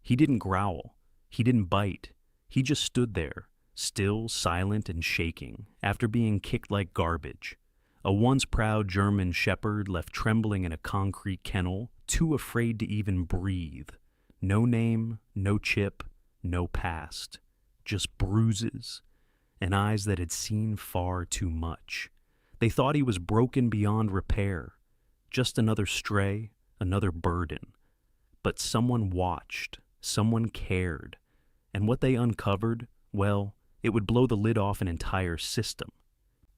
He didn't growl. He didn't bite. He just stood there, still, silent, and shaking, after being kicked like garbage. A once proud German shepherd left trembling in a concrete kennel, too afraid to even breathe. No name, no chip, no past. Just bruises, and eyes that had seen far too much. They thought he was broken beyond repair. Just another stray, another burden. But someone watched, someone cared, and what they uncovered, well, it would blow the lid off an entire system.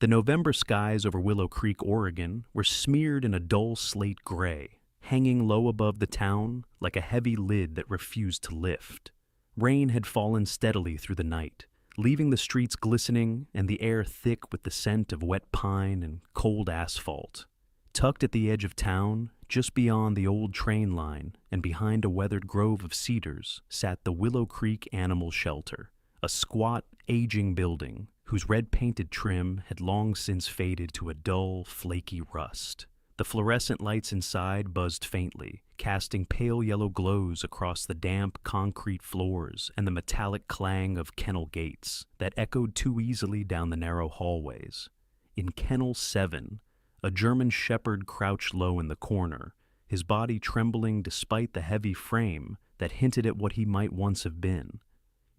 The November skies over Willow Creek, Oregon, were smeared in a dull slate gray, hanging low above the town like a heavy lid that refused to lift. Rain had fallen steadily through the night, leaving the streets glistening and the air thick with the scent of wet pine and cold asphalt. Tucked at the edge of town, just beyond the old train line and behind a weathered grove of cedars, sat the Willow Creek Animal Shelter, a squat, aging building whose red-painted trim had long since faded to a dull, flaky rust. The fluorescent lights inside buzzed faintly, casting pale yellow glows across the damp concrete floors and the metallic clang of kennel gates that echoed too easily down the narrow hallways. In Kennel 7, a German shepherd crouched low in the corner, his body trembling despite the heavy frame that hinted at what he might once have been.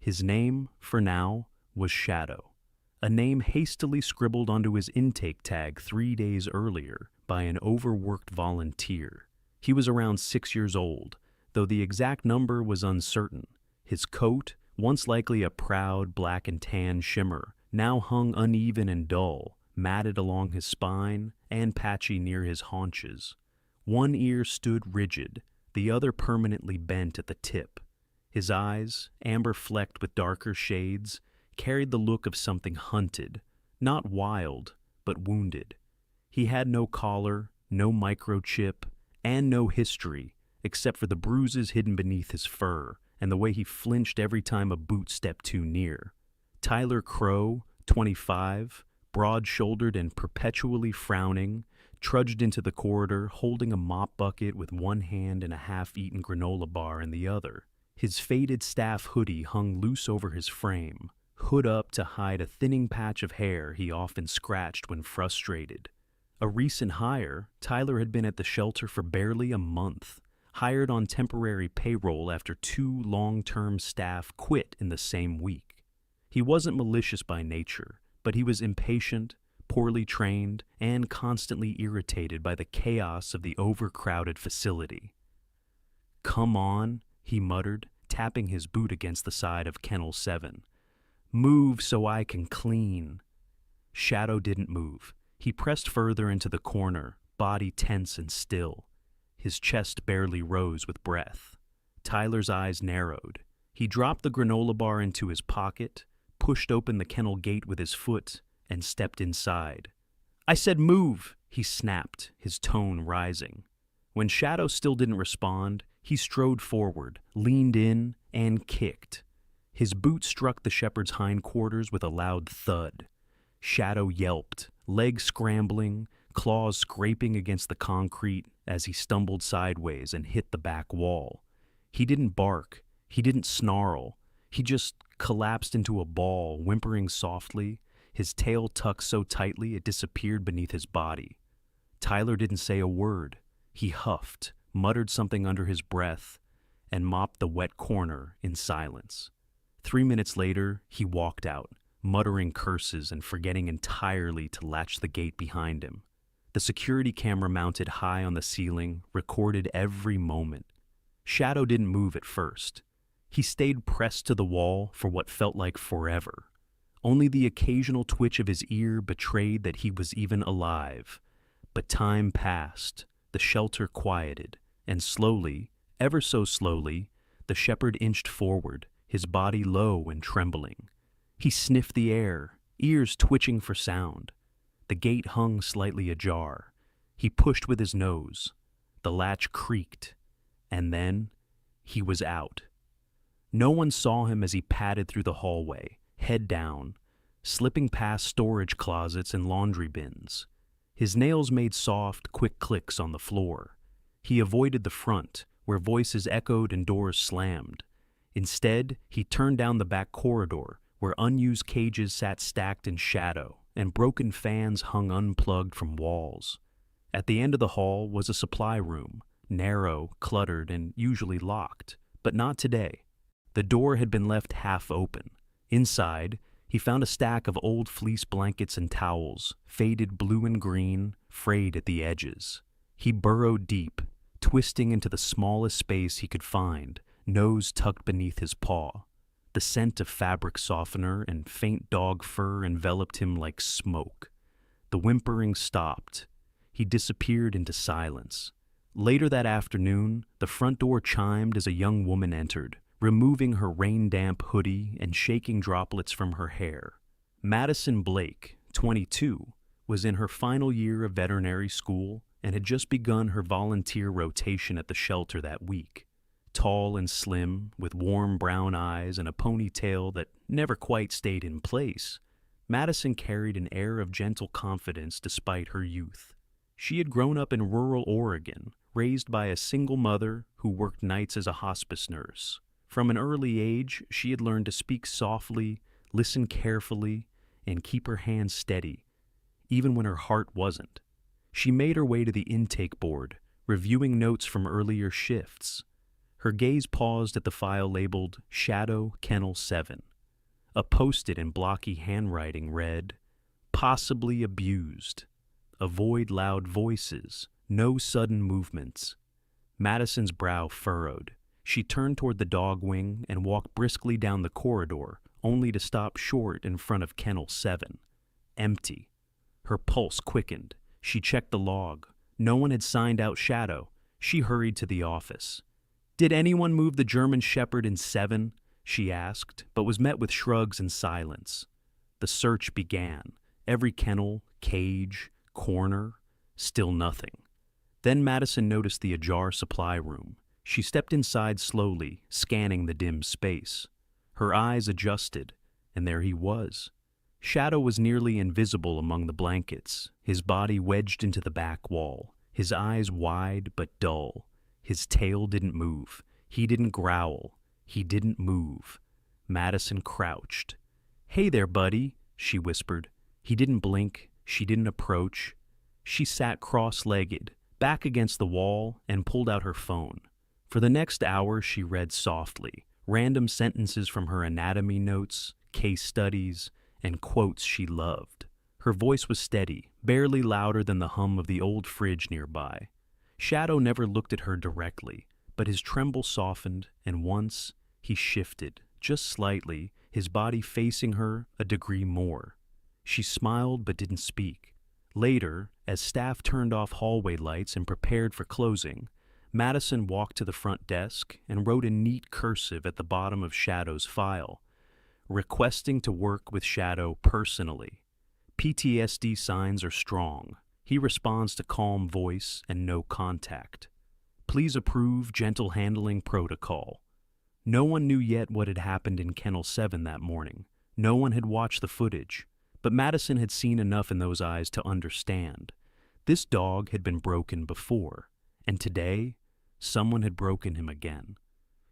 His name, for now, was Shadow, a name hastily scribbled onto his intake tag 3 days earlier by an overworked volunteer. He was around 6 years old, though the exact number was uncertain. His coat, once likely a proud black and tan shimmer, now hung uneven and dull, matted along his spine and patchy near his haunches. One ear stood rigid, the other permanently bent at the tip. His eyes, amber-flecked with darker shades, carried the look of something hunted, not wild, but wounded. He had no collar, no microchip, and no history, except for the bruises hidden beneath his fur and the way he flinched every time a boot stepped too near. Tyler Crow, 25, broad-shouldered and perpetually frowning, trudged into the corridor holding a mop bucket with one hand and a half-eaten granola bar in the other. His faded staff hoodie hung loose over his frame, hood up to hide a thinning patch of hair he often scratched when frustrated. A recent hire, Tyler had been at the shelter for barely a month, hired on temporary payroll after 2 long-term staff quit in the same week. He wasn't malicious by nature, but he was impatient, poorly trained, and constantly irritated by the chaos of the overcrowded facility. "Come on," he muttered, tapping his boot against the side of Kennel 7. "Move so I can clean." Shadow didn't move. He pressed further into the corner, body tense and still. His chest barely rose with breath. Tyler's eyes narrowed. He dropped the granola bar into his pocket, pushed open the kennel gate with his foot, and stepped inside. "I said move," he snapped, his tone rising. When Shadow still didn't respond, he strode forward, leaned in, and kicked. His boot struck the shepherd's hindquarters with a loud thud. Shadow yelped, legs scrambling, claws scraping against the concrete as he stumbled sideways and hit the back wall. He didn't bark, he didn't snarl, he just collapsed into a ball, whimpering softly, his tail tucked so tightly it disappeared beneath his body. Tyler didn't say a word. He huffed, muttered something under his breath, and mopped the wet corner in silence. 3 minutes later, he walked out, muttering curses and forgetting entirely to latch the gate behind him. The security camera mounted high on the ceiling recorded every moment. Shadow didn't move at first. He stayed pressed to the wall for what felt like forever. Only the occasional twitch of his ear betrayed that he was even alive. But time passed, the shelter quieted, and slowly, ever so slowly, the shepherd inched forward, his body low and trembling. He sniffed the air, ears twitching for sound. The gate hung slightly ajar. He pushed with his nose. The latch creaked. And then, he was out. No one saw him as he padded through the hallway, head down, slipping past storage closets and laundry bins. His nails made soft, quick clicks on the floor. He avoided the front, where voices echoed and doors slammed, Instead, he turned down the back corridor, where unused cages sat stacked in shadow and broken fans hung unplugged from walls. At the end of the hall was a supply room, narrow, cluttered, and usually locked, but not today. The door had been left half open. Inside, he found a stack of old fleece blankets and towels, faded blue and green, frayed at the edges. He burrowed deep, twisting into the smallest space he could find, nose tucked beneath his paw. The scent of fabric softener and faint dog fur enveloped him like smoke. The whimpering stopped. He disappeared into silence. Later that afternoon, the front door chimed as a young woman entered, removing her rain-damp hoodie and shaking droplets from her hair. Madison Blake, 22, was in her final year of veterinary school and had just begun her volunteer rotation at the shelter that week. Tall and slim, with warm brown eyes and a ponytail that never quite stayed in place, Madison carried an air of gentle confidence despite her youth. She had grown up in rural Oregon, raised by a single mother who worked nights as a hospice nurse. From an early age, she had learned to speak softly, listen carefully, and keep her hands steady, even when her heart wasn't. She made her way to the intake board, reviewing notes from earlier shifts. Her gaze paused at the file labeled Shadow Kennel 7. A post-it in blocky handwriting read, "Possibly abused. Avoid loud voices. No sudden movements." Madison's brow furrowed. She turned toward the dog wing and walked briskly down the corridor, only to stop short in front of Kennel 7. Empty. Her pulse quickened. She checked the log. No one had signed out Shadow. She hurried to the office. "Did anyone move the German Shepherd in 7?" she asked, but was met with shrugs and silence. The search began. Every kennel, cage, corner, still nothing. Then Madison noticed the ajar supply room. She stepped inside slowly, scanning the dim space. Her eyes adjusted, and there he was. Shadow was nearly invisible among the blankets, his body wedged into the back wall, his eyes wide but dull. His tail didn't move. He didn't growl. He didn't move. Madison crouched. "Hey there, buddy," she whispered. He didn't blink. She didn't approach. She sat cross-legged, back against the wall, and pulled out her phone. For the next hour, she read softly, random sentences from her anatomy notes, case studies, and quotes she loved. Her voice was steady, barely louder than the hum of the old fridge nearby. Shadow never looked at her directly, but his tremble softened, and once he shifted, just slightly, his body facing her a degree more. She smiled but didn't speak. Later, as staff turned off hallway lights and prepared for closing, Madison walked to the front desk and wrote in neat cursive at the bottom of Shadow's file, requesting to work with Shadow personally. PTSD signs are strong. He responds to calm voice and no contact. Please approve gentle handling protocol. No one knew yet what had happened in Kennel 7 that morning. No one had watched the footage, but Madison had seen enough in those eyes to understand. This dog had been broken before, and today, someone had broken him again.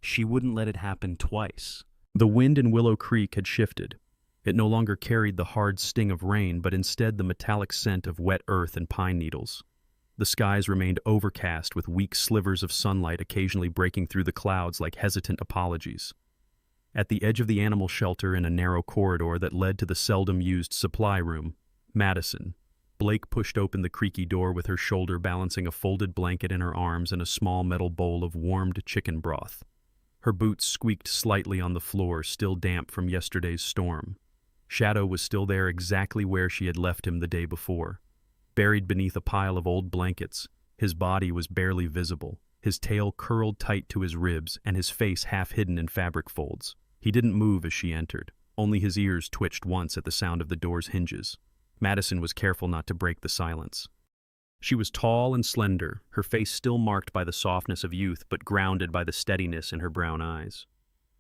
She wouldn't let it happen twice. The wind in Willow Creek had shifted. It no longer carried the hard sting of rain, but instead the metallic scent of wet earth and pine needles. The skies remained overcast, with weak slivers of sunlight occasionally breaking through the clouds like hesitant apologies. At the edge of the animal shelter, in a narrow corridor that led to the seldom-used supply room, Madison. Blake pushed open the creaky door with her shoulder balancing a folded blanket in her arms and a small metal bowl of warmed chicken broth. Her boots squeaked slightly on the floor, still damp from yesterday's storm. Shadow was still there, exactly where she had left him the day before. Buried beneath a pile of old blankets, his body was barely visible, his tail curled tight to his ribs and his face half hidden in fabric folds. He didn't move as she entered. Only his ears twitched once at the sound of the door's hinges. Madison was careful not to break the silence. She was tall and slender, her face still marked by the softness of youth but grounded by the steadiness in her brown eyes.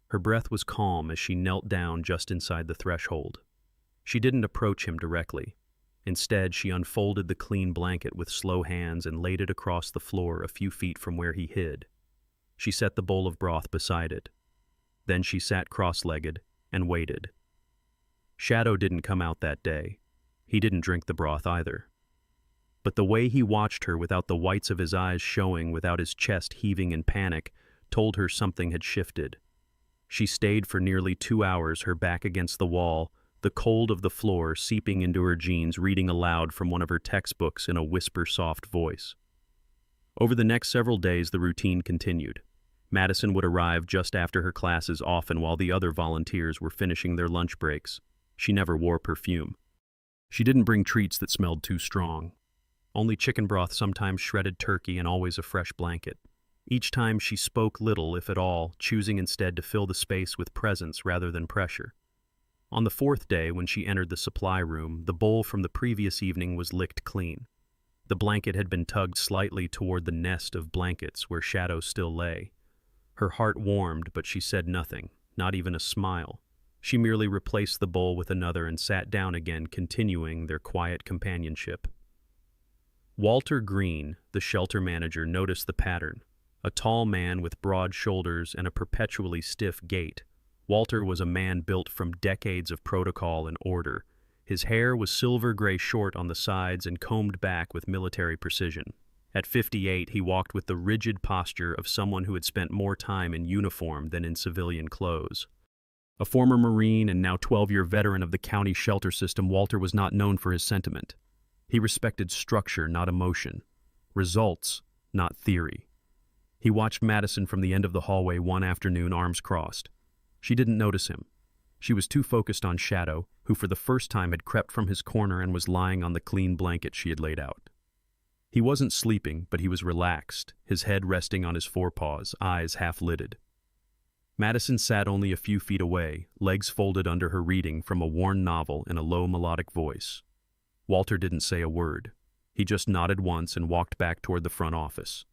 Her breath was calm as she knelt down just inside the threshold. She didn't approach him directly. Instead, she unfolded the clean blanket with slow hands and laid it across the floor a few feet from where he hid. She set the bowl of broth beside it. Then she sat cross-legged and waited. Shadow didn't come out that day. He didn't drink the broth either. But the way he watched her without the whites of his eyes showing, without his chest heaving in panic, told her something had shifted. She stayed for nearly 2 hours, her back against the wall, the cold of the floor seeping into her jeans, reading aloud from one of her textbooks in a whisper-soft voice. Over the next several days, the routine continued. Madison would arrive just after her classes, often while the other volunteers were finishing their lunch breaks. She never wore perfume. She didn't bring treats that smelled too strong. Only chicken broth, sometimes shredded turkey, and always a fresh blanket. Each time she spoke little, if at all, choosing instead to fill the space with presence rather than pressure. On the 4th day, when she entered the supply room, the bowl from the previous evening was licked clean. The blanket had been tugged slightly toward the nest of blankets where Shadow still lay. Her heart warmed, but she said nothing, not even a smile. She merely replaced the bowl with another and sat down again, continuing their quiet companionship. Walter Green, the shelter manager, noticed the pattern. A tall man with broad shoulders and a perpetually stiff gait. Walter was a man built from decades of protocol and order. His hair was silver-gray, short on the sides and combed back with military precision. At 58, he walked with the rigid posture of someone who had spent more time in uniform than in civilian clothes. A former Marine and now 12-year veteran of the county shelter system, Walter was not known for his sentiment. He respected structure, not emotion. Results, not theory. He watched Madison from the end of the hallway one afternoon, arms crossed. She didn't notice him. She was too focused on Shadow, who for the first time had crept from his corner and was lying on the clean blanket she had laid out. He wasn't sleeping, but he was relaxed, his head resting on his forepaws, eyes half-lidded. Madison sat only a few feet away, legs folded under her, reading from a worn novel in a low melodic voice. Walter didn't say a word. He just nodded once and walked back toward the front office.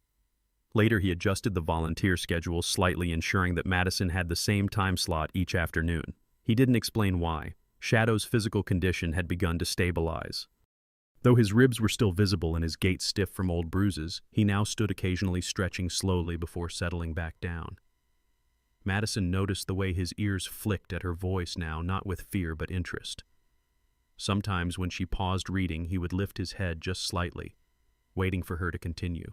Later, he adjusted the volunteer schedule slightly, ensuring that Madison had the same time slot each afternoon. He didn't explain why. Shadow's physical condition had begun to stabilize. Though his ribs were still visible and his gait stiff from old bruises, he now stood occasionally, stretching slowly before settling back down. Madison noticed the way his ears flicked at her voice now, not with fear but interest. Sometimes when she paused reading, he would lift his head just slightly, waiting for her to continue.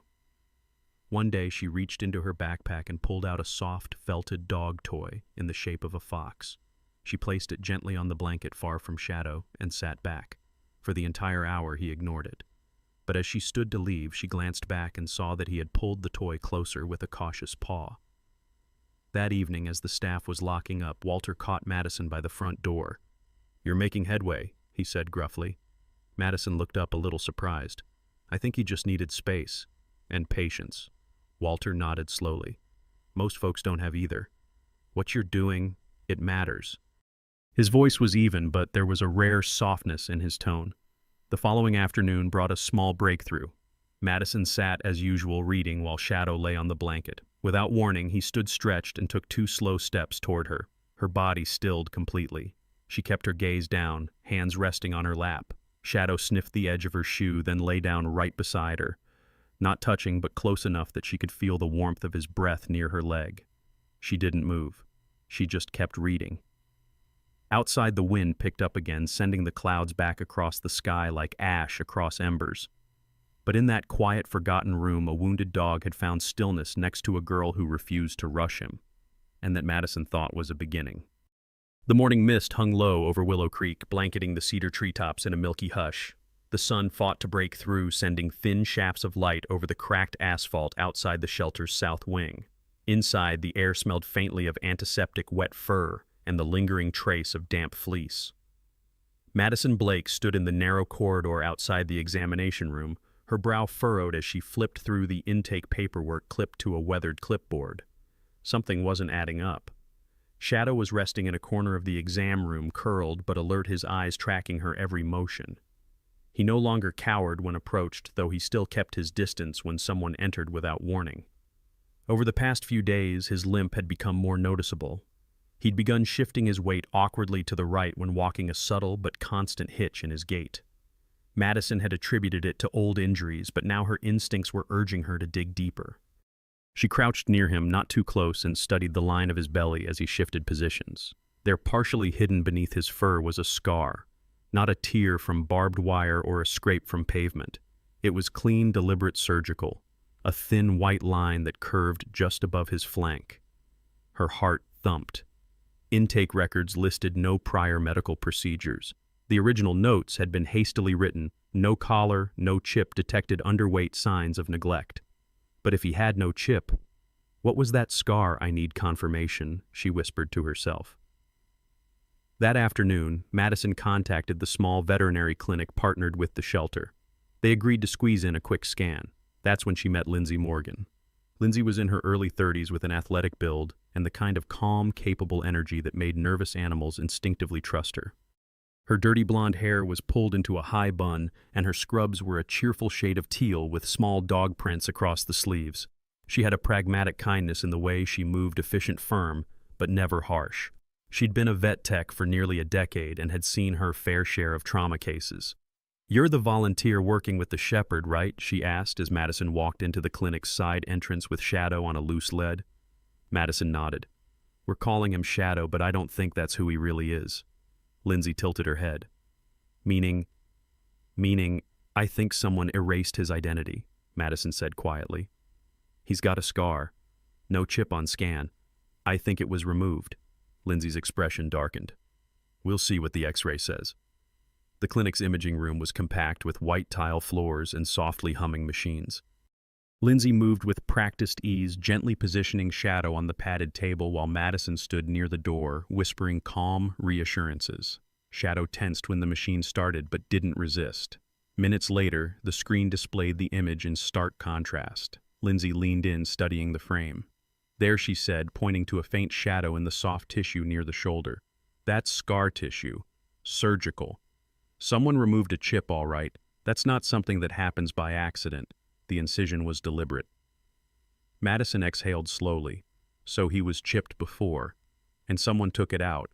One day she reached into her backpack and pulled out a soft, felted dog toy in the shape of a fox. She placed it gently on the blanket far from Shadow and sat back. For the entire hour he ignored it. But as she stood to leave, she glanced back and saw that he had pulled the toy closer with a cautious paw. That evening, as the staff was locking up, Walter caught Madison by the front door. "You're making headway," he said gruffly. Madison looked up, a little surprised. "I think he just needed space. And patience." Walter nodded slowly. "Most folks don't have either. What you're doing, it matters." His voice was even, but there was a rare softness in his tone. The following afternoon brought a small breakthrough. Madison sat as usual reading while Shadow lay on the blanket. Without warning, he stood stretched and took 2 slow steps toward her. Her body stilled completely. She kept her gaze down, hands resting on her lap. Shadow sniffed the edge of her shoe, then lay down right beside her, not touching but close enough that she could feel the warmth of his breath near her leg. She didn't move. She just kept reading. Outside, the wind picked up again, sending the clouds back across the sky like ash across embers. But in that quiet, forgotten room, a wounded dog had found stillness next to a girl who refused to rush him, and that Madison thought was a beginning. The morning mist hung low over Willow Creek, blanketing the cedar treetops in a milky hush. The sun fought to break through, sending thin shafts of light over the cracked asphalt outside the shelter's south wing. Inside, the air smelled faintly of antiseptic wet fur and the lingering trace of damp fleece. Madison Blake stood in the narrow corridor outside the examination room, her brow furrowed as she flipped through the intake paperwork clipped to a weathered clipboard. Something wasn't adding up. Shadow was resting in a corner of the exam room, curled but alert, his eyes tracking her every motion. He no longer cowered when approached, though he still kept his distance when someone entered without warning. Over the past few days, his limp had become more noticeable. He'd begun shifting his weight awkwardly to the right when walking, a subtle but constant hitch in his gait. Madison had attributed it to old injuries, but now her instincts were urging her to dig deeper. She crouched near him, not too close, and studied the line of his belly as he shifted positions. There, partially hidden beneath his fur, was a scar, not a tear from barbed wire or a scrape from pavement. It was clean, deliberate, surgical, a thin white line that curved just above his flank. Her heart thumped. Intake records listed no prior medical procedures. The original notes had been hastily written, no collar, no chip detected underweight signs of neglect. But if he had no chip, what was that scar? I need confirmation, she whispered to herself. That afternoon, Madison contacted the small veterinary clinic partnered with the shelter. They agreed to squeeze in a quick scan. That's when she met Lindsay Morgan. Lindsay was in her early 30s with an athletic build and the kind of calm, capable energy that made nervous animals instinctively trust her. Her dirty blonde hair was pulled into a high bun, and her scrubs were a cheerful shade of teal with small dog prints across the sleeves. She had a pragmatic kindness in the way she moved, efficient, firm, but never harsh. She'd been a vet tech for nearly a decade and had seen her fair share of trauma cases. "You're the volunteer working with the shepherd, right?" she asked as Madison walked into the clinic's side entrance with Shadow on a loose lead. Madison nodded. "We're calling him Shadow, but I don't think that's who he really is." Lindsay tilted her head. Meaning, I think someone erased his identity," Madison said quietly. "He's got a scar. No chip on scan. I think it was removed." Lindsay's expression darkened. "We'll see what the X-ray says." The clinic's imaging room was compact with white tile floors and softly humming machines. Lindsay moved with practiced ease, gently positioning Shadow on the padded table while Madison stood near the door, whispering calm reassurances. Shadow tensed when the machine started but didn't resist. Minutes later, the screen displayed the image in stark contrast. Lindsay leaned in, studying the frame. "There," she said, pointing to a faint shadow in the soft tissue near the shoulder. "That's scar tissue. Surgical. Someone removed a chip, all right. That's not something that happens by accident." The incision was deliberate. Madison exhaled slowly. "So he was chipped before, and someone took it out."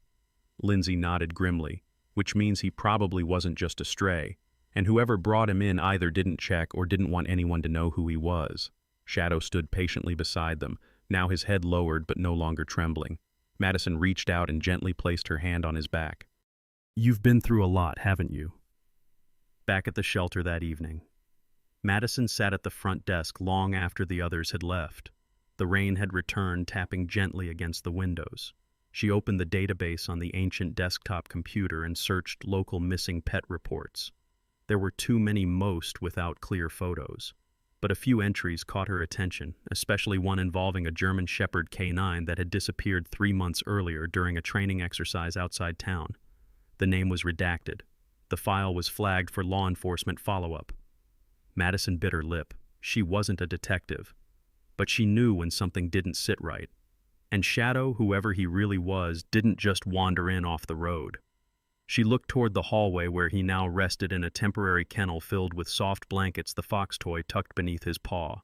Lindsay nodded grimly, "which means he probably wasn't just a stray, and whoever brought him in either didn't check or didn't want anyone to know who he was." Shadow stood patiently beside them, now his head lowered but no longer trembling. Madison reached out and gently placed her hand on his back. "You've been through a lot, haven't you?" Back at the shelter that evening, Madison sat at the front desk long after the others had left. The rain had returned, tapping gently against the windows. She opened the database on the ancient desktop computer and searched local missing pet reports. There were too many, most without clear photos. But a few entries caught her attention, especially one involving a German Shepherd K9 that had disappeared 3 months earlier during a training exercise outside town. The name was redacted. The file was flagged for law enforcement follow-up. Madison bit her lip. She wasn't a detective. But she knew when something didn't sit right. And Shadow, whoever he really was, didn't just wander in off the road. She looked toward the hallway where he now rested in a temporary kennel filled with soft blankets, the fox toy tucked beneath his paw.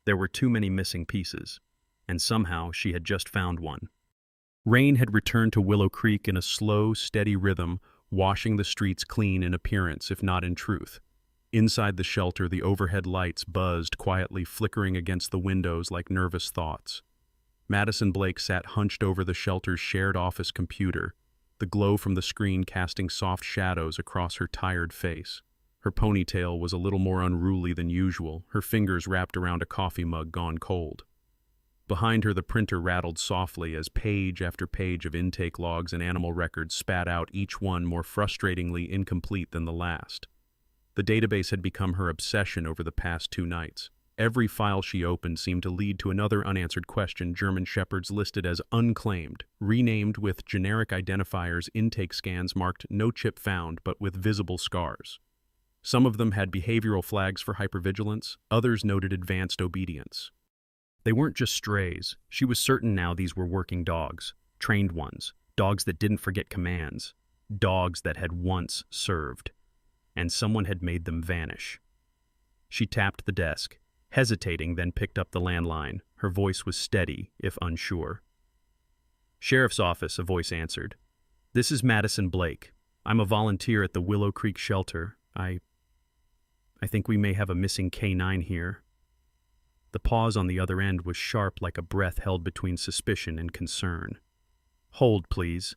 There were too many missing pieces, and somehow she had just found one. Rain had returned to Willow Creek in a slow, steady rhythm, washing the streets clean in appearance, if not in truth. Inside the shelter, the overhead lights buzzed quietly, flickering against the windows like nervous thoughts. Madison Blake sat hunched over the shelter's shared office computer, the glow from the screen casting soft shadows across her tired face. Her ponytail was a little more unruly than usual, her fingers wrapped around a coffee mug gone cold. Behind her, the printer rattled softly as page after page of intake logs and animal records spat out, each one more frustratingly incomplete than the last. The database had become her obsession over the past 2 nights. Every file she opened seemed to lead to another unanswered question. German Shepherds listed as unclaimed, renamed with generic identifiers, intake scans marked no chip found but with visible scars. Some of them had behavioral flags for hypervigilance, others noted advanced obedience. They weren't just strays. She was certain now these were working dogs, trained ones, dogs that didn't forget commands, dogs that had once served. And someone had made them vanish. She tapped the desk, hesitating, then picked up the landline. Her voice was steady, if unsure. "Sheriff's office," a voice answered. "This is Madison Blake. I'm a volunteer at the Willow Creek shelter. I think we may have a missing K9 here." The pause on the other end was sharp like a breath held between suspicion and concern. "Hold, please."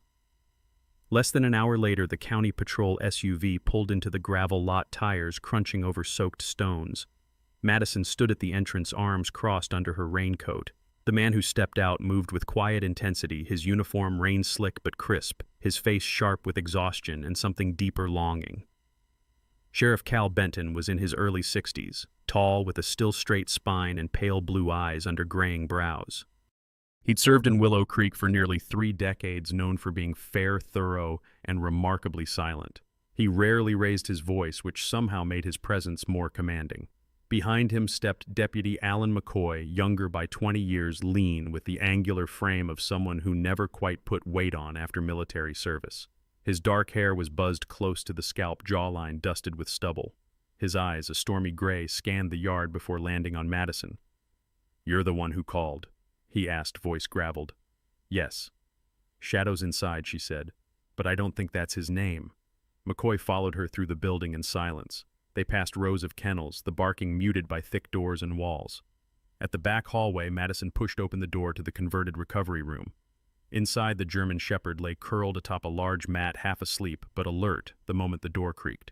Less than an hour later, the county patrol SUV pulled into the gravel lot, tires crunching over soaked stones. Madison stood at the entrance, arms crossed under her raincoat. The man who stepped out moved with quiet intensity, his uniform rain-slick but crisp, his face sharp with exhaustion and something deeper longing. Sheriff Cal Benton was in his early 60s, tall with a still straight spine and pale blue eyes under graying brows. He'd served in Willow Creek for nearly 3 decades, known for being fair, thorough, and remarkably silent. He rarely raised his voice, which somehow made his presence more commanding. Behind him stepped Deputy Alan McCoy, younger by 20 years, lean, with the angular frame of someone who never quite put weight on after military service. His dark hair was buzzed close to the scalp, jawline dusted with stubble. His eyes, a stormy gray, scanned the yard before landing on Madison. "You're the one who called?" he asked, voice graveled. "Yes." "Shadow's inside," she said. "But I don't think that's his name." McCoy followed her through the building in silence. They passed rows of kennels, the barking muted by thick doors and walls. At the back hallway, Madison pushed open the door to the converted recovery room. Inside, the German Shepherd lay curled atop a large mat, half asleep, but alert the moment the door creaked.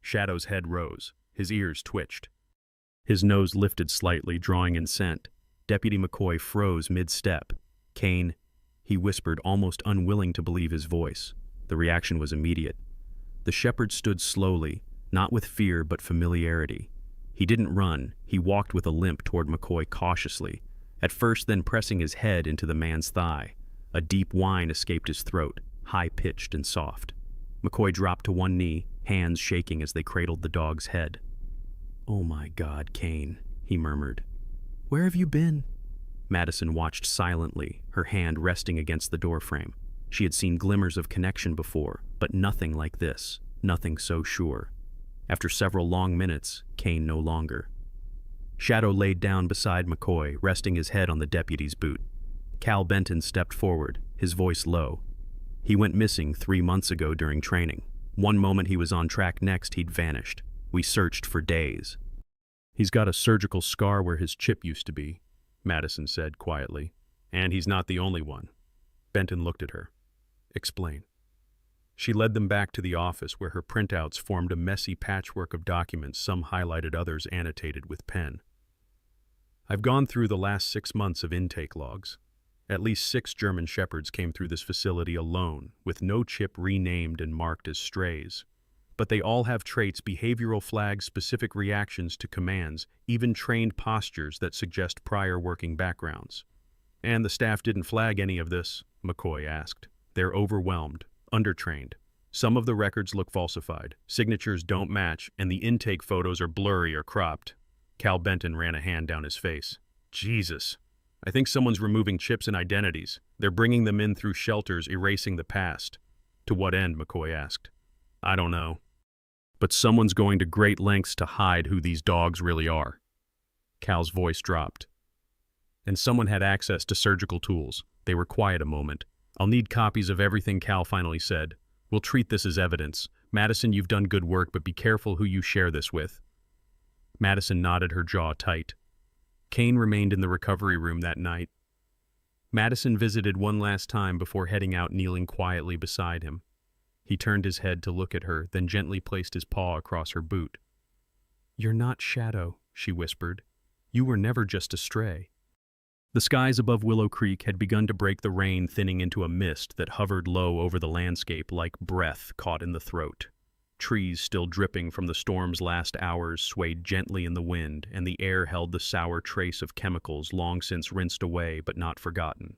Shadow's head rose. His ears twitched. His nose lifted slightly, drawing in scent. Deputy McCoy froze mid-step. "Kane," he whispered, almost unwilling to believe his voice. The reaction was immediate. The Shepherd stood slowly, not with fear but familiarity. He didn't run. He walked with a limp toward McCoy cautiously, at first then pressing his head into the man's thigh. A deep whine escaped his throat, high-pitched and soft. McCoy dropped to one knee, hands shaking as they cradled the dog's head. "Oh my God, Kane," he murmured. "Where have you been?" Madison watched silently, her hand resting against the doorframe. She had seen glimmers of connection before, but nothing like this, nothing so sure. After several long minutes, Kane no longer. Shadow laid down beside McCoy, resting his head on the deputy's boot. Cal Benton stepped forward, his voice low. "He went missing 3 months ago during training. One moment he was on track, next he'd vanished. We searched for days." "He's got a surgical scar where his chip used to be," Madison said quietly. "And he's not the only one." Benton looked at her. "Explain." She led them back to the office where her printouts formed a messy patchwork of documents, some highlighted, others annotated with pen. "I've gone through the last 6 months of intake logs. At least 6 German Shepherds came through this facility alone, with no chip renamed and marked as strays. But they all have traits, behavioral flags, specific reactions to commands, even trained postures that suggest prior working backgrounds." "And the staff didn't flag any of this?" McCoy asked. "They're overwhelmed, undertrained. Some of the records look falsified, signatures don't match, and the intake photos are blurry or cropped." Cal Benton ran a hand down his face. "Jesus. I think someone's removing chips and identities. They're bringing them in through shelters, erasing the past." "To what end?" McCoy asked. "I don't know. But someone's going to great lengths to hide who these dogs really are." Cal's voice dropped. "And someone had access to surgical tools." They were quiet a moment. "I'll need copies of everything," Cal finally said. "We'll treat this as evidence. Madison, you've done good work, but be careful who you share this with." Madison nodded, her jaw tight. Kane remained in the recovery room that night. Madison visited one last time before heading out, kneeling quietly beside him. He turned his head to look at her, then gently placed his paw across her boot. "You're not Shadow," she whispered. "You were never just a stray." The skies above Willow Creek had begun to break, the rain thinning into a mist that hovered low over the landscape like breath caught in the throat. Trees, still dripping from the storm's last hours, swayed gently in the wind, and the air held the sour trace of chemicals long since rinsed away but not forgotten.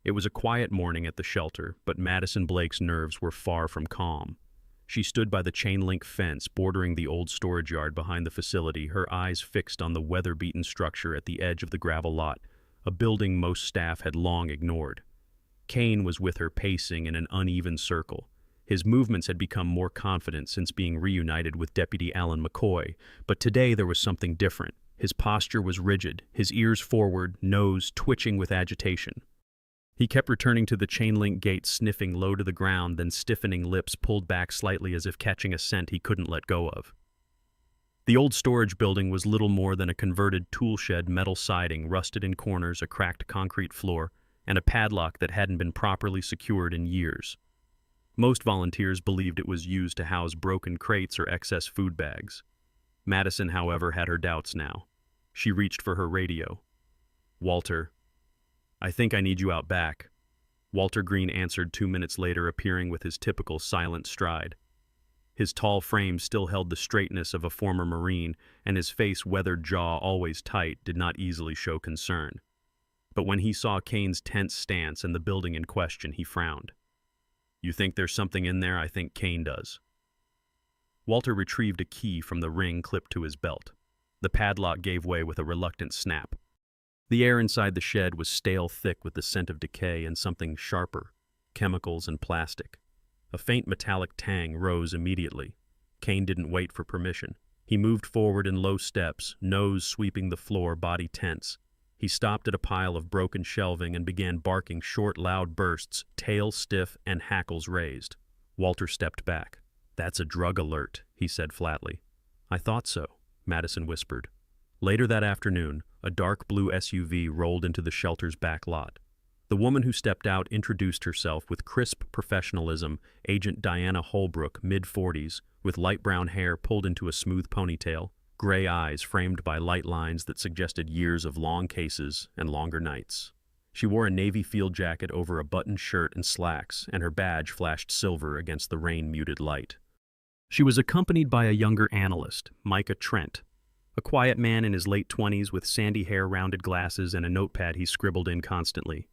It was a quiet morning at the shelter, but Madison Blake's nerves were far from calm. She stood by the chain-link fence bordering the old storage yard behind the facility, her eyes fixed on the weather-beaten structure at the edge of the gravel lot, a building most staff had long ignored. Kane was with her, pacing in an uneven circle. His movements had become more confident since being reunited with Deputy Alan McCoy, but today there was something different. His posture was rigid, his ears forward, nose twitching with agitation. He kept returning to the chain-link gate, sniffing low to the ground, then stiffening, lips pulled back slightly as if catching a scent he couldn't let go of. The old storage building was little more than a converted tool shed, metal siding rusted in corners, a cracked concrete floor, and a padlock that hadn't been properly secured in years. Most volunteers believed it was used to house broken crates or excess food bags. Madison, however, had her doubts now. She reached for her radio. "Walter, I think I need you out back." Walter Green answered 2 minutes later, appearing with his typical silent stride. His tall frame still held the straightness of a former Marine, and his face, weathered jaw always tight, did not easily show concern. But when he saw Kane's tense stance and the building in question, he frowned. "You think there's something in there?" "I think Kane does." Walter retrieved a key from the ring clipped to his belt. The padlock gave way with a reluctant snap. The air inside the shed was stale thick with the scent of decay and something sharper, chemicals and plastic. A faint metallic tang rose immediately. Kane didn't wait for permission. He moved forward in low steps, nose sweeping the floor, body tense. He stopped at a pile of broken shelving and began barking short, loud bursts, tail stiff and hackles raised. Walter stepped back. "That's a drug alert," he said flatly. "I thought so," Madison whispered. Later that afternoon, a dark blue SUV rolled into the shelter's back lot. The woman who stepped out introduced herself with crisp professionalism, Agent Diana Holbrook, mid-40s, with light brown hair pulled into a smooth ponytail, gray eyes framed by light lines that suggested years of long cases and longer nights. She wore a navy field jacket over a buttoned shirt and slacks, and her badge flashed silver against the rain-muted light. She was accompanied by a younger analyst, Micah Trent, a quiet man in his late 20s with sandy hair, rounded glasses, and a notepad he scribbled in constantly.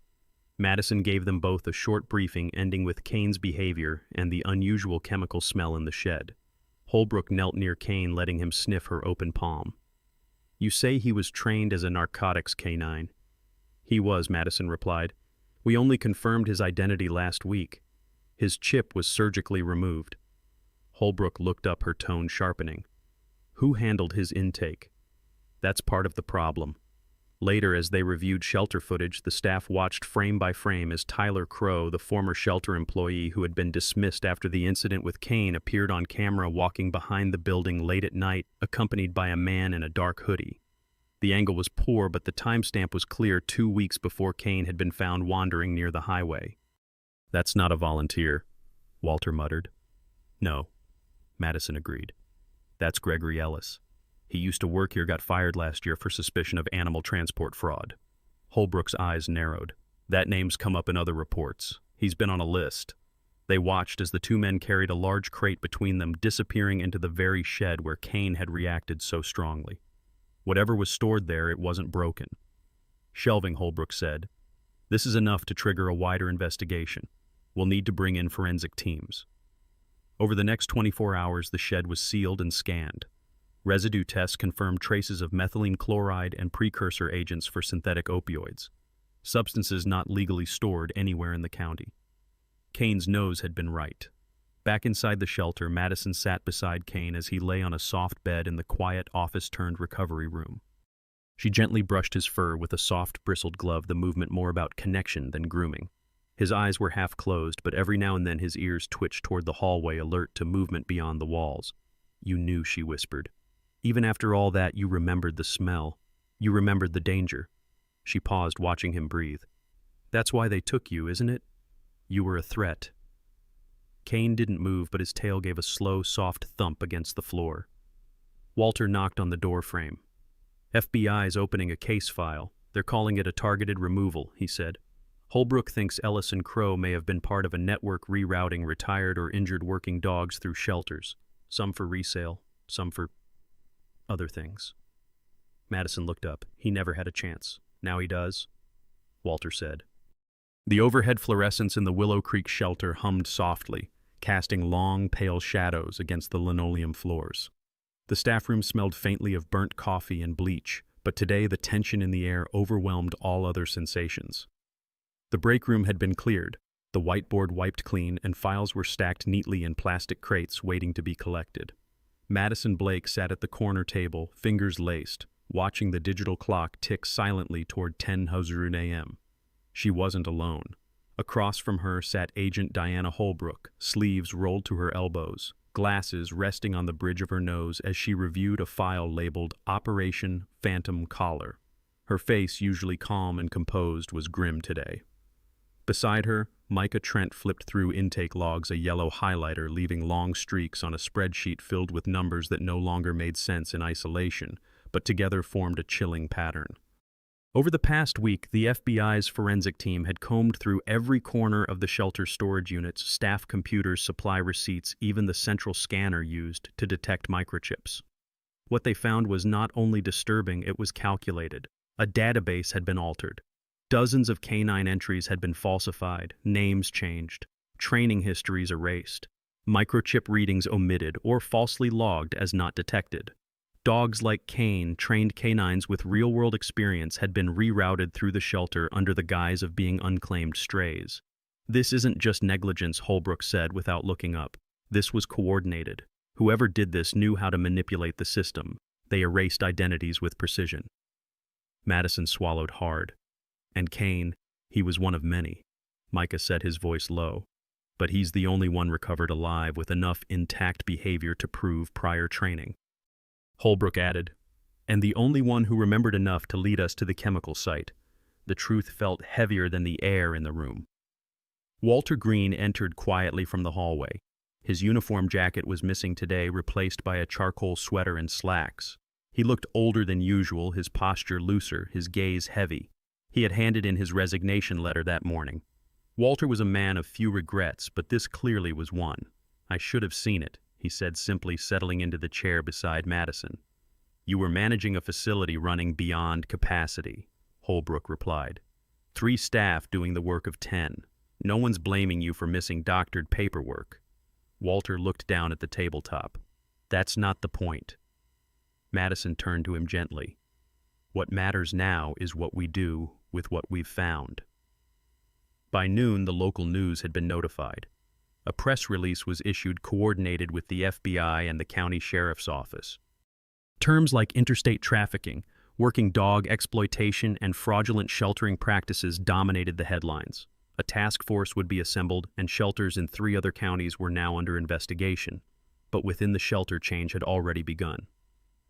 Madison gave them both a short briefing, ending with Kane's behavior and the unusual chemical smell in the shed. Holbrook knelt near Kane, letting him sniff her open palm. "You say he was trained as a narcotics canine?" "He was," Madison replied. "We only confirmed his identity last week. His chip was surgically removed." Holbrook looked up, her tone sharpening. "Who handled his intake?" "That's part of the problem." Later, as they reviewed shelter footage, the staff watched frame by frame as Tyler Crow, the former shelter employee who had been dismissed after the incident with Kane, appeared on camera walking behind the building late at night, accompanied by a man in a dark hoodie. The angle was poor, but the timestamp was clear: 2 weeks before Kane had been found wandering near the highway. "That's not a volunteer," Walter muttered. "No," Madison agreed. "That's Gregory Ellis. He used to work here, got fired last year for suspicion of animal transport fraud." Holbrook's eyes narrowed. "That name's come up in other reports. He's been on a list." They watched as the two men carried a large crate between them, disappearing into the very shed where Kane had reacted so strongly. Whatever was stored there, it wasn't broken. "Shelving," Holbrook said. "This is enough to trigger a wider investigation. We'll need to bring in forensic teams." Over the next 24 hours, the shed was sealed and scanned. Residue tests confirmed traces of methylene chloride and precursor agents for synthetic opioids, substances not legally stored anywhere in the county. Kane's nose had been right. Back inside the shelter, Madison sat beside Kane as he lay on a soft bed in the quiet office-turned-recovery room. She gently brushed his fur with a soft, bristled glove, the movement more about connection than grooming. His eyes were half closed, but every now and then his ears twitched toward the hallway, alert to movement beyond the walls. "You knew," she whispered. "Even after all that, you remembered the smell. You remembered the danger." She paused, watching him breathe. "That's why they took you, isn't it? You were a threat." Kane didn't move, but his tail gave a slow, soft thump against the floor. Walter knocked on the door frame. "FBI's opening a case file. They're calling it a targeted removal," he said. "Holbrook thinks Ellis and Crow may have been part of a network rerouting retired or injured working dogs through shelters, some for resale, some for other things." Madison looked up. "He never had a chance. Now he does," Walter said. The overhead fluorescents in the Willow Creek shelter hummed softly, casting long, pale shadows against the linoleum floors. The staff room smelled faintly of burnt coffee and bleach, but today the tension in the air overwhelmed all other sensations. The break room had been cleared, the whiteboard wiped clean, and files were stacked neatly in plastic crates waiting to be collected. Madison Blake sat at the corner table, fingers laced, watching the digital clock tick silently toward 10:00 a.m. She wasn't alone. Across from her sat Agent Diana Holbrook, sleeves rolled to her elbows, glasses resting on the bridge of her nose as she reviewed a file labeled Operation Phantom Collar. Her face, usually calm and composed, was grim today. Beside her, Micah Trent flipped through intake logs, a yellow highlighter leaving long streaks on a spreadsheet filled with numbers that no longer made sense in isolation, but together formed a chilling pattern. Over the past week, the FBI's forensic team had combed through every corner of the shelter storage units, staff computers, supply receipts, even the central scanner used to detect microchips. What they found was not only disturbing, it was calculated. A database had been altered. Dozens of canine entries had been falsified, names changed, training histories erased, microchip readings omitted or falsely logged as not detected. Dogs like Kane, trained canines with real-world experience, had been rerouted through the shelter under the guise of being unclaimed strays. This isn't just negligence, Holbrook said without looking up. This was coordinated. Whoever did this knew how to manipulate the system. They erased identities with precision. Madison swallowed hard. And Kane, he was one of many. Micah said, his voice low. But he's the only one recovered alive with enough intact behavior to prove prior training. Holbrook added, and the only one who remembered enough to lead us to the chemical site. The truth felt heavier than the air in the room. Walter Green entered quietly from the hallway. His uniform jacket was missing today, replaced by a charcoal sweater and slacks. He looked older than usual, his posture looser, his gaze heavy. He had handed in his resignation letter that morning. Walter was a man of few regrets, but this clearly was one. I should have seen it, he said, simply settling into the chair beside Madison. You were managing a facility running beyond capacity, Holbrook replied. 3 staff doing the work of 10. No one's blaming you for missing doctored paperwork. Walter looked down at the tabletop. That's not the point. Madison turned to him gently. What matters now is what we do with what we've found. By noon, the local news had been notified. A press release was issued coordinated with the FBI and the county sheriff's office. Terms like interstate trafficking, working dog exploitation, and fraudulent sheltering practices dominated the headlines. A task force would be assembled, and shelters in 3 other counties were now under investigation. But within the shelter, change had already begun.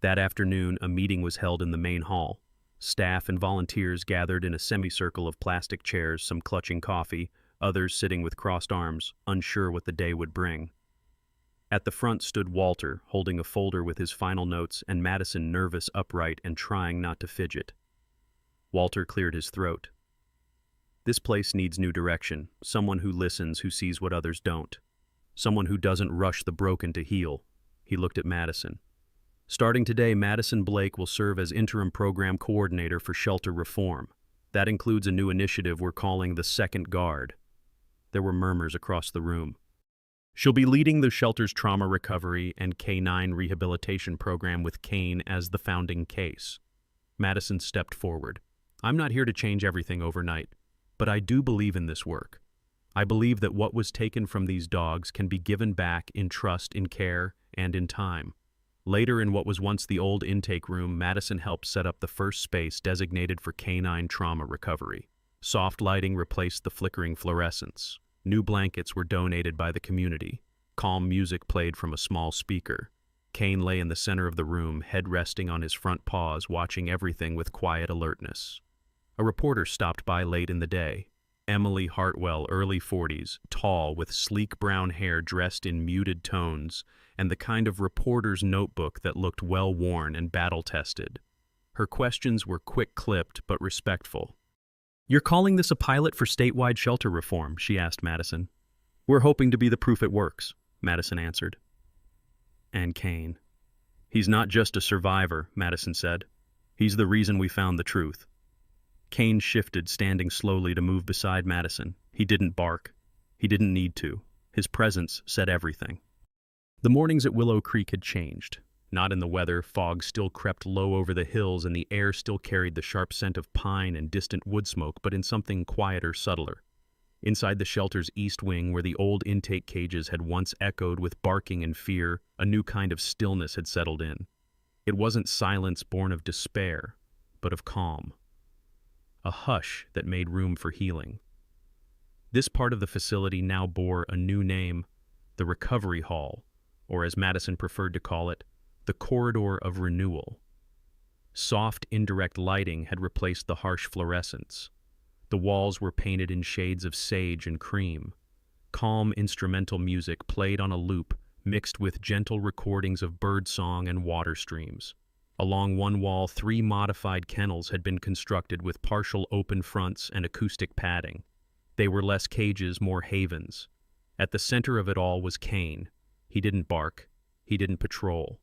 That afternoon, a meeting was held in the main hall. Staff and volunteers gathered in a semicircle of plastic chairs, some clutching coffee, others sitting with crossed arms, unsure what the day would bring. At the front stood Walter, holding a folder with his final notes, and Madison nervous, upright, and trying not to fidget. Walter cleared his throat. This place needs new direction, someone who listens, who sees what others don't. Someone who doesn't rush the broken to heal. He looked at Madison. Starting today, Madison Blake will serve as interim program coordinator for shelter reform. That includes a new initiative we're calling the Second Guard. There were murmurs across the room. She'll be leading the shelter's trauma recovery and canine rehabilitation program with Kane as the founding case. Madison stepped forward. I'm not here to change everything overnight, but I do believe in this work. I believe that what was taken from these dogs can be given back in trust, in care, and in time. Later, in what was once the old intake room, Madison helped set up the first space designated for canine trauma recovery. Soft lighting replaced the flickering fluorescence. New blankets were donated by the community. Calm music played from a small speaker. Kane lay in the center of the room, head resting on his front paws, watching everything with quiet alertness. A reporter stopped by late in the day. Emily Hartwell, early 40s, tall, with sleek brown hair dressed in muted tones, and the kind of reporter's notebook that looked well-worn and battle-tested. Her questions were quick-clipped but respectful. You're calling this a pilot for statewide shelter reform, she asked Madison. We're hoping to be the proof it works, Madison answered. And Kane. He's not just a survivor, Madison said. He's the reason we found the truth. Kane shifted, standing slowly to move beside Madison. He didn't bark. He didn't need to. His presence said everything. The mornings at Willow Creek had changed. Not in the weather, fog still crept low over the hills and the air still carried the sharp scent of pine and distant wood smoke, but in something quieter, subtler. Inside the shelter's east wing, where the old intake cages had once echoed with barking and fear, a new kind of stillness had settled in. It wasn't silence born of despair, but of calm. A hush that made room for healing. This part of the facility now bore a new name, the Recovery Hall, or as Madison preferred to call it, the corridor of renewal. Soft, indirect lighting had replaced the harsh fluorescence. The walls were painted in shades of sage and cream. Calm instrumental music played on a loop, mixed with gentle recordings of birdsong and water streams. Along one wall, 3 modified kennels had been constructed with partial open fronts and acoustic padding. They were less cages, more havens. At the center of it all was Kane. He didn't bark. He didn't patrol.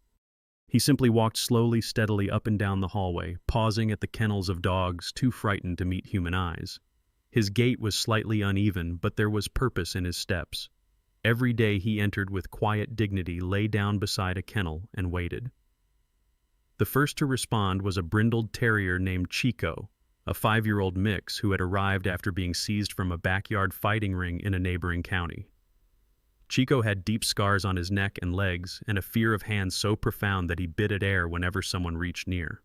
He simply walked slowly, steadily up and down the hallway, pausing at the kennels of dogs too frightened to meet human eyes. His gait was slightly uneven, but there was purpose in his steps. Every day he entered with quiet dignity, lay down beside a kennel, and waited. The first to respond was a brindled terrier named Chico, a 5-year-old mix who had arrived after being seized from a backyard fighting ring in a neighboring county. Chico had deep scars on his neck and legs and a fear of hands so profound that he bit at air whenever someone reached near.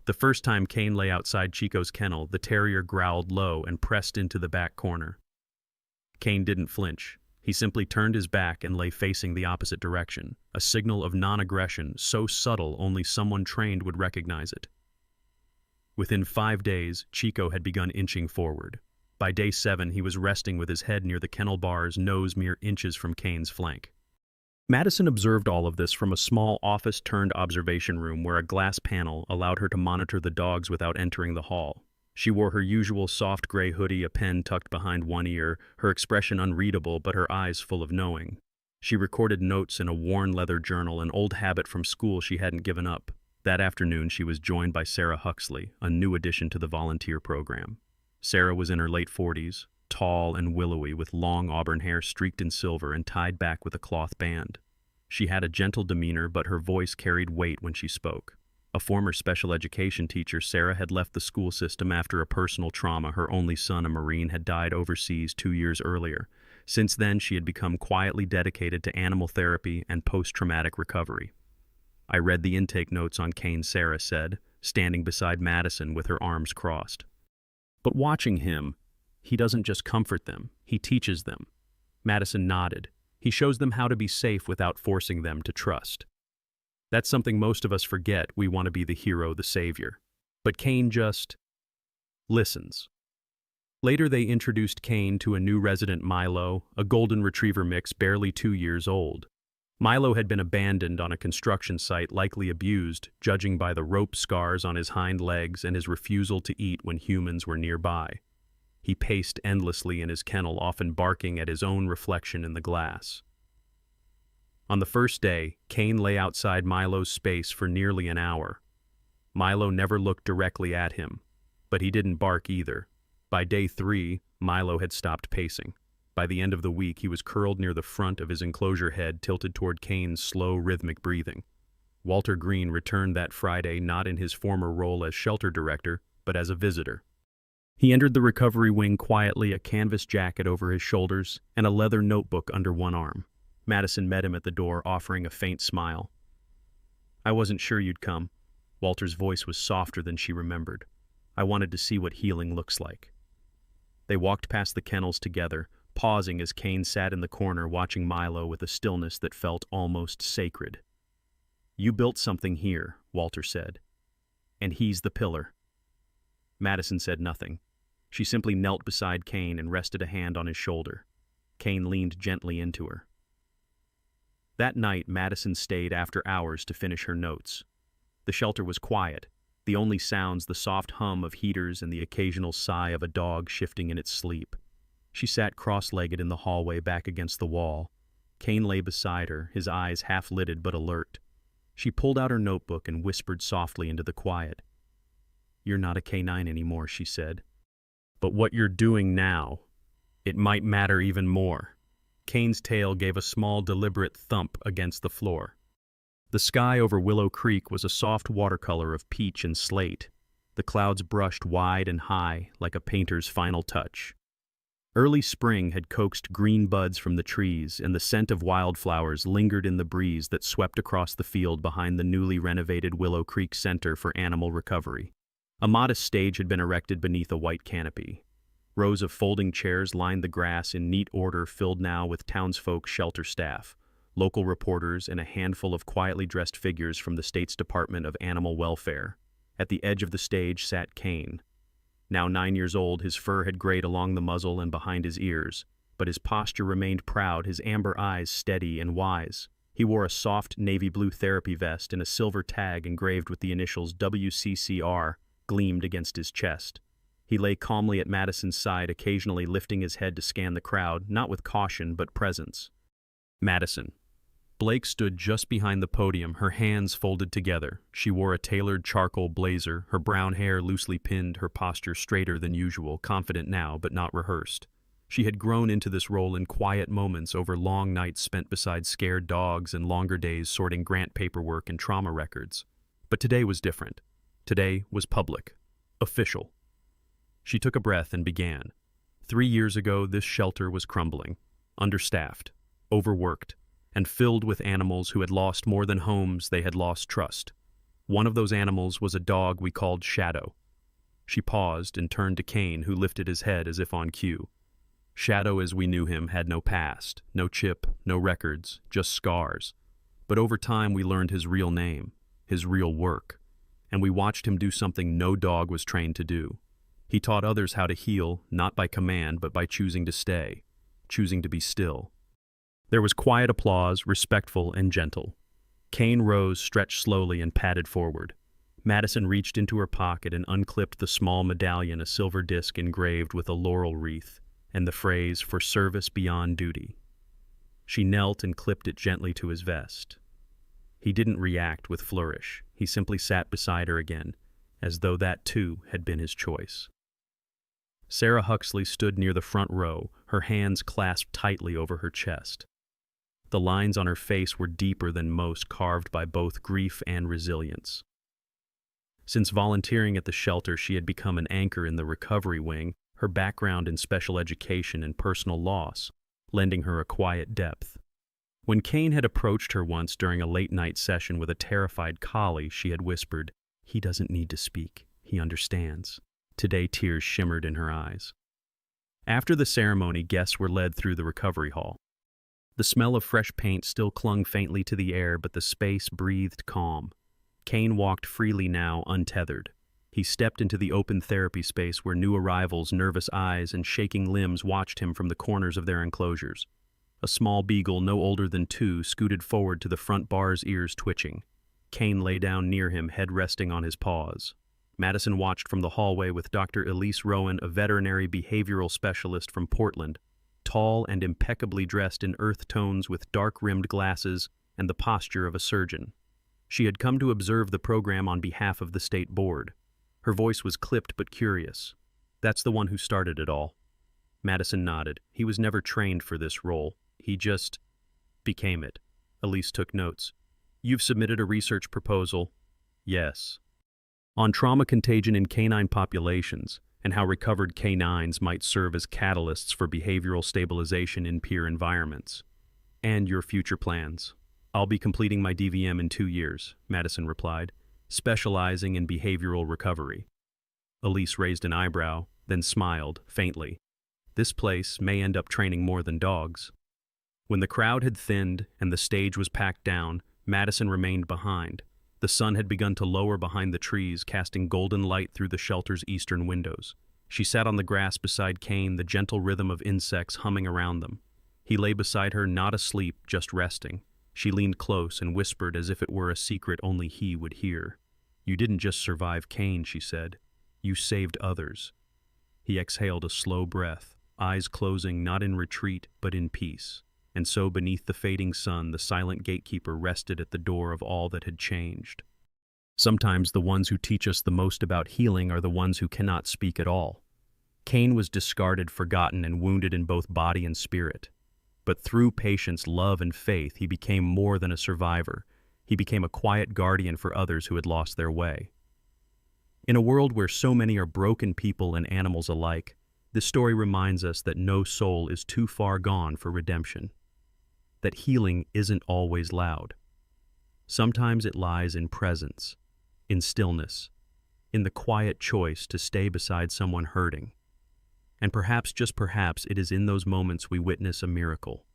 The first time Kane lay outside Chico's kennel, the terrier growled low and pressed into the back corner. Kane didn't flinch. He simply turned his back and lay facing the opposite direction, a signal of non-aggression so subtle only someone trained would recognize it. Within 5 days, Chico had begun inching forward. By day 7, he was resting with his head near the kennel bar's nose mere inches from Kane's flank. Madison observed all of this from a small office-turned-observation room where a glass panel allowed her to monitor the dogs without entering the hall. She wore her usual soft gray hoodie, a pen tucked behind one ear, her expression unreadable but her eyes full of knowing. She recorded notes in a worn leather journal, an old habit from school she hadn't given up. That afternoon, she was joined by Sarah Huxley, a new addition to the volunteer program. Sarah was in her late 40s, tall and willowy, with long auburn hair streaked in silver and tied back with a cloth band. She had a gentle demeanor, but her voice carried weight when she spoke. A former special education teacher, Sarah had left the school system after a personal trauma. Her only son, a Marine, had died overseas 2 years earlier. Since then, she had become quietly dedicated to animal therapy and post-traumatic recovery. I read the intake notes on Kane, Sarah said, standing beside Madison with her arms crossed. But watching him, he doesn't just comfort them, he teaches them. Madison nodded. He shows them how to be safe without forcing them to trust. That's something most of us forget. We want to be the hero, the savior. But Kane just listens. Later, they introduced Kane to a new resident, Milo, a golden retriever mix barely 2 years old. Milo had been abandoned on a construction site, likely abused, judging by the rope scars on his hind legs and his refusal to eat when humans were nearby. He paced endlessly in his kennel, often barking at his own reflection in the glass. On the first day, Kane lay outside Milo's space for nearly an hour. Milo never looked directly at him, but he didn't bark either. By day 3, Milo had stopped pacing. By the end of the week, he was curled near the front of his enclosure, head tilted toward Kane's slow, rhythmic breathing. Walter Green returned that Friday, not in his former role as shelter director, but as a visitor. He entered the recovery wing quietly, a canvas jacket over his shoulders and a leather notebook under one arm. Madison met him at the door, offering a faint smile. "I wasn't sure you'd come." Walter's voice was softer than she remembered. "I wanted to see what healing looks like." They walked past the kennels together, pausing as Kane sat in the corner watching Milo with a stillness that felt almost sacred. "You built something here," Walter said. "And he's the pillar." Madison said nothing. She simply knelt beside Kane and rested a hand on his shoulder. Kane leaned gently into her. That night, Madison stayed after hours to finish her notes. The shelter was quiet, the only sounds the soft hum of heaters and the occasional sigh of a dog shifting in its sleep. She sat cross-legged in the hallway back against the wall. Kane lay beside her, his eyes half-lidded but alert. She pulled out her notebook and whispered softly into the quiet. "You're not a K9 anymore," she said. "But what you're doing now, it might matter even more." Kane's tail gave a small, deliberate thump against the floor. The sky over Willow Creek was a soft watercolor of peach and slate. The clouds brushed wide and high, like a painter's final touch. Early spring had coaxed green buds from the trees, and the scent of wildflowers lingered in the breeze that swept across the field behind the newly renovated Willow Creek Center for Animal Recovery. A modest stage had been erected beneath a white canopy. Rows of folding chairs lined the grass in neat order, filled now with townsfolk shelter staff. local reporters, and a handful of quietly dressed figures from the state's Department of Animal Welfare. At the edge of the stage sat Kane. Now 9 years old, his fur had grayed along the muzzle and behind his ears, but his posture remained proud, his amber eyes steady and wise. He wore a soft navy blue therapy vest, and a silver tag engraved with the initials WCCR gleamed against his chest. He lay calmly at Madison's side, occasionally lifting his head to scan the crowd, not with caution but presence. Madison. Blake stood just behind the podium, her hands folded together. She wore a tailored charcoal blazer, her brown hair loosely pinned, her posture straighter than usual, confident now but not rehearsed. She had grown into this role in quiet moments over long nights spent beside scared dogs and longer days sorting grant paperwork and trauma records. But today was different. Today was public. Official. She took a breath and began. 3 years ago, this shelter was crumbling, understaffed, overworked, and filled with animals who had lost more than homes, they had lost trust. One of those animals was a dog we called Shadow. She paused and turned to Kane, who lifted his head as if on cue. Shadow, as we knew him, had no past, no chip, no records, just scars. But over time we learned his real name, his real work, and we watched him do something no dog was trained to do. He taught others how to heal, not by command, but by choosing to stay, choosing to be still. There was quiet applause, respectful and gentle. Kane rose, stretched slowly, and padded forward. Madison reached into her pocket and unclipped the small medallion, a silver disc engraved with a laurel wreath, and the phrase, "For service beyond duty." She knelt and clipped it gently to his vest. He didn't react with flourish. He simply sat beside her again, as though that too had been his choice. Sarah Huxley stood near the front row, her hands clasped tightly over her chest. The lines on her face were deeper than most, carved by both grief and resilience. Since volunteering at the shelter, she had become an anchor in the recovery wing, her background in special education and personal loss, lending her a quiet depth. When Kane had approached her once during a late-night session with a terrified collie, she had whispered, "He doesn't need to speak. He understands." Today tears shimmered in her eyes. After the ceremony, guests were led through the recovery hall. The smell of fresh paint still clung faintly to the air, but the space breathed calm. Kane walked freely now, untethered. He stepped into the open therapy space where new arrivals' nervous eyes and shaking limbs watched him from the corners of their enclosures. A small beagle, no older than 2, scooted forward to the front bar's ears twitching. Kane lay down near him, head resting on his paws. Madison watched from the hallway with Dr. Elise Rowan, a veterinary behavioral specialist from Portland, tall and impeccably dressed in earth tones with dark-rimmed glasses and the posture of a surgeon. She had come to observe the program on behalf of the state board. Her voice was clipped but curious. "That's the one who started it all." Madison nodded. He was never trained for this role. He just became it. Elise took notes. "You've submitted a research proposal." "Yes." "On trauma contagion in canine populations, and how recovered canines might serve as catalysts for behavioral stabilization in peer environments. And your future plans." "I'll be completing my DVM in 2 years," Madison replied, "specializing in behavioral recovery." Elise raised an eyebrow, then smiled, faintly. "This place may end up training more than dogs." When the crowd had thinned and the stage was packed down, Madison remained behind. The sun had begun to lower behind the trees, casting golden light through the shelter's eastern windows. She sat on the grass beside Kane, the gentle rhythm of insects humming around them. He lay beside her, not asleep, just resting. She leaned close and whispered as if it were a secret only he would hear. "You didn't just survive Kane," she said. "You saved others." He exhaled a slow breath, eyes closing not in retreat but in peace. And so beneath the fading sun, the silent gatekeeper rested at the door of all that had changed. Sometimes the ones who teach us the most about healing are the ones who cannot speak at all. Kane was discarded, forgotten, and wounded in both body and spirit. But through patience, love, and faith, he became more than a survivor. He became a quiet guardian for others who had lost their way. In a world where so many are broken people and animals alike, this story reminds us that no soul is too far gone for redemption. That healing isn't always loud. Sometimes it lies in presence, in stillness, in the quiet choice to stay beside someone hurting. And perhaps, just perhaps, it is in those moments we witness a miracle.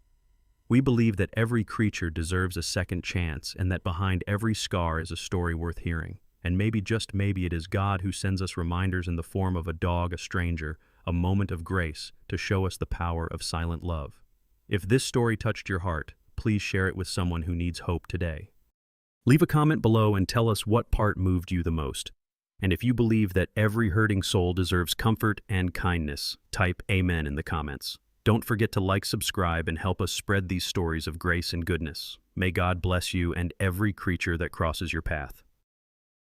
We believe that every creature deserves a second chance and that behind every scar is a story worth hearing. And maybe, just maybe, it is God who sends us reminders in the form of a dog, a stranger, a moment of grace to show us the power of silent love. If this story touched your heart, please share it with someone who needs hope today. Leave a comment below and tell us what part moved you the most. And if you believe that every hurting soul deserves comfort and kindness, type Amen in the comments. Don't forget to like, subscribe, and help us spread these stories of grace and goodness. May God bless you and every creature that crosses your path.